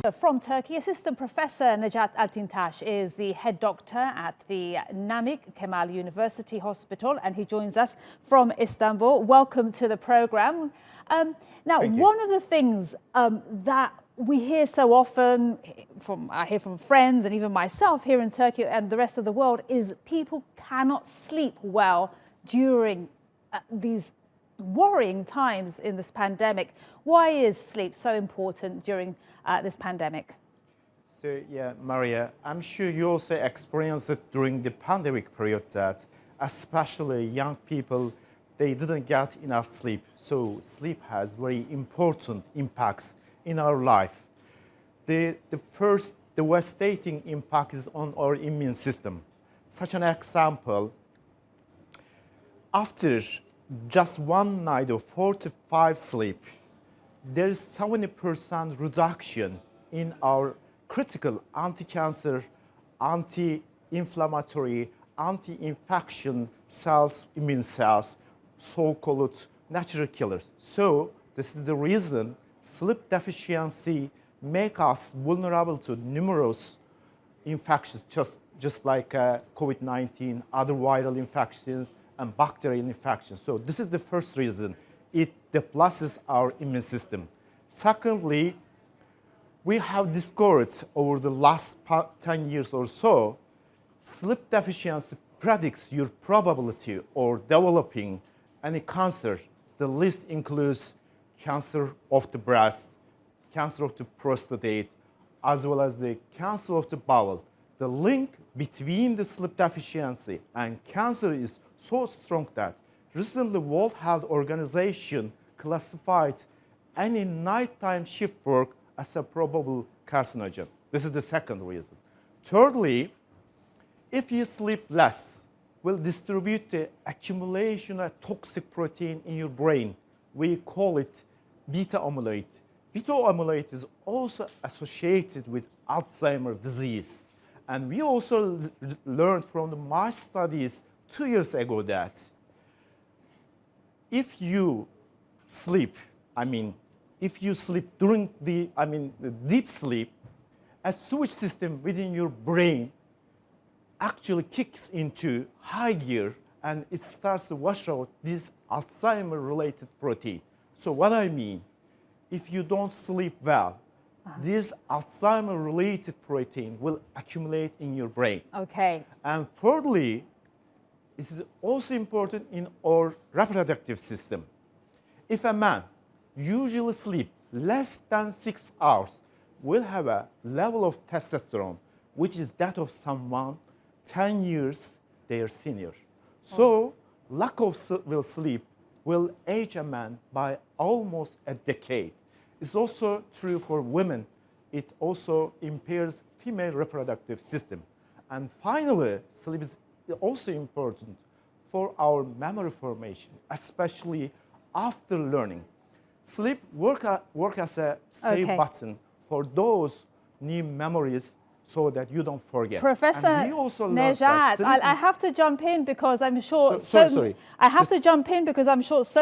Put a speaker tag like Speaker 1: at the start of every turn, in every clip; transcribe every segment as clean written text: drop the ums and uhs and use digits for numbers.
Speaker 1: From Turkey, Assistant Professor Nejat Altintas is the head doctor at the Namik Kemal University Hospital, and he joins us from Istanbul. Welcome to the program. Now, one of the things that we hear so often, I hear from friends and even myself here in Turkey and the rest of the world, is people cannot sleep well during these worrying times in this pandemic. Why is sleep so important during this pandemic?
Speaker 2: So, yeah, Maria, I'm sure you also experienced it during the pandemic period that especially young people, they didn't get enough sleep. So sleep has very important impacts in our life. The first devastating impact is on our immune system. Such an example, after just one night of 4 to 5 sleep, there is 70% reduction in our critical anti-cancer, anti-inflammatory, anti-infection cells, immune cells, so-called natural killers. So this is the reason sleep deficiency makes us vulnerable to numerous infections, just like COVID-19, other viral infections, and bacterial infections. So this is the first reason. It depletes our immune system. Secondly, we have discovered over the last 10 years or so, sleep deficiency predicts your probability of developing any cancer. The list includes cancer of the breast, cancer of the prostate, as well as the cancer of the bowel. The link between the sleep deficiency and cancer is so strong that recently World Health Organization classified any nighttime shift work as a probable carcinogen. This is the second reason. Thirdly, if you sleep less, will distribute the accumulation of toxic protein in your brain. We call it beta amyloid. Beta amyloid is also associated with Alzheimer's disease. And we also learned from the mice studies 2 years ago that if you sleep, if you sleep during the deep sleep, a switch system within your brain actually kicks into high gear and it starts to wash out this Alzheimer-related protein. So what I mean, if you don't sleep well, this Alzheimer-related protein will accumulate in your brain.
Speaker 1: Okay.
Speaker 2: And thirdly, this is also important in our reproductive system. If a man usually sleeps less than 6 hours, will have a level of testosterone, which is that of someone 10 years their senior. So lack of sleep will age a man by almost a decade. It's also true for women. It also impairs female reproductive system. And finally, sleep is also important for our memory formation, especially after learning. Sleep work as a save button for those new memories so that you don't forget.
Speaker 1: Professor Nejat, I have to jump in because I'm sure so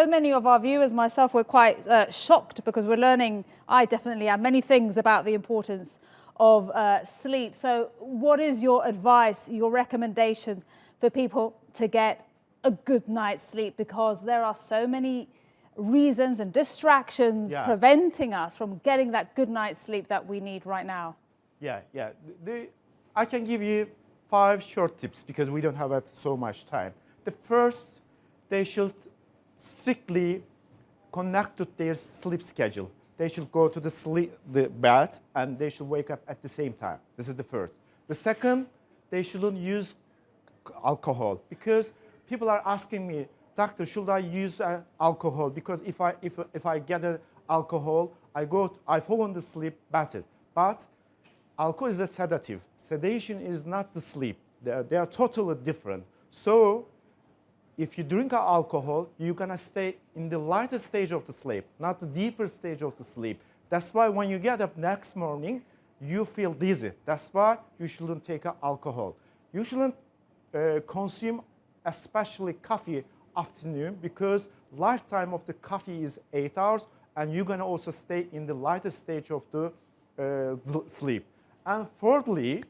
Speaker 1: many of our viewers, myself, were quite shocked because we're learning, I definitely am, many things about the importance of sleep. So what is your advice, your recommendations for people to get a good night's sleep? Because there are so many reasons and distractions preventing us from getting that good night's sleep that we need right now.
Speaker 2: Yeah. I can give you 5 short tips because we don't have so much time. The first, they should strictly connect to their sleep schedule. They should go to the bed and they should wake up at the same time. This is the first. The second, they shouldn't use alcohol because people are asking me, doctor, should I use alcohol? Because if I get alcohol, I fall on the sleep better. But alcohol is a sedative. Sedation is not the sleep. They are totally different. So if you drink alcohol, you're going to stay in the lighter stage of the sleep, not the deeper stage of the sleep. That's why when you get up next morning, you feel dizzy. That's why you shouldn't take alcohol. You shouldn't consume especially coffee afternoon because lifetime of the coffee is 8 hours and you're going to also stay in the lighter stage of the sleep. And thirdly,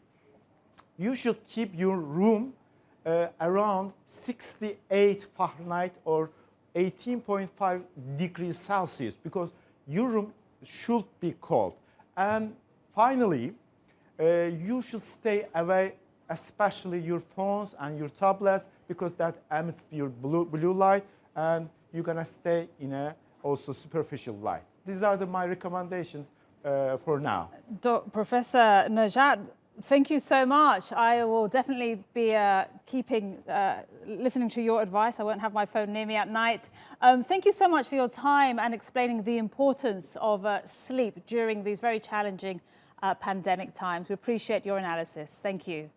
Speaker 2: you should keep your room around 68 Fahrenheit or 18.5 degrees Celsius because your room should be cold. And finally, you should stay away, especially your phones and your tablets, because that emits your blue light, and you're gonna stay in a also superficial light. These are my recommendations for now.
Speaker 1: Professor Nejat, thank you so much. I will definitely be listening to your advice. I won't have my phone near me at night. Thank you so much for your time and explaining the importance of sleep during these very challenging pandemic times. We appreciate your analysis. Thank you.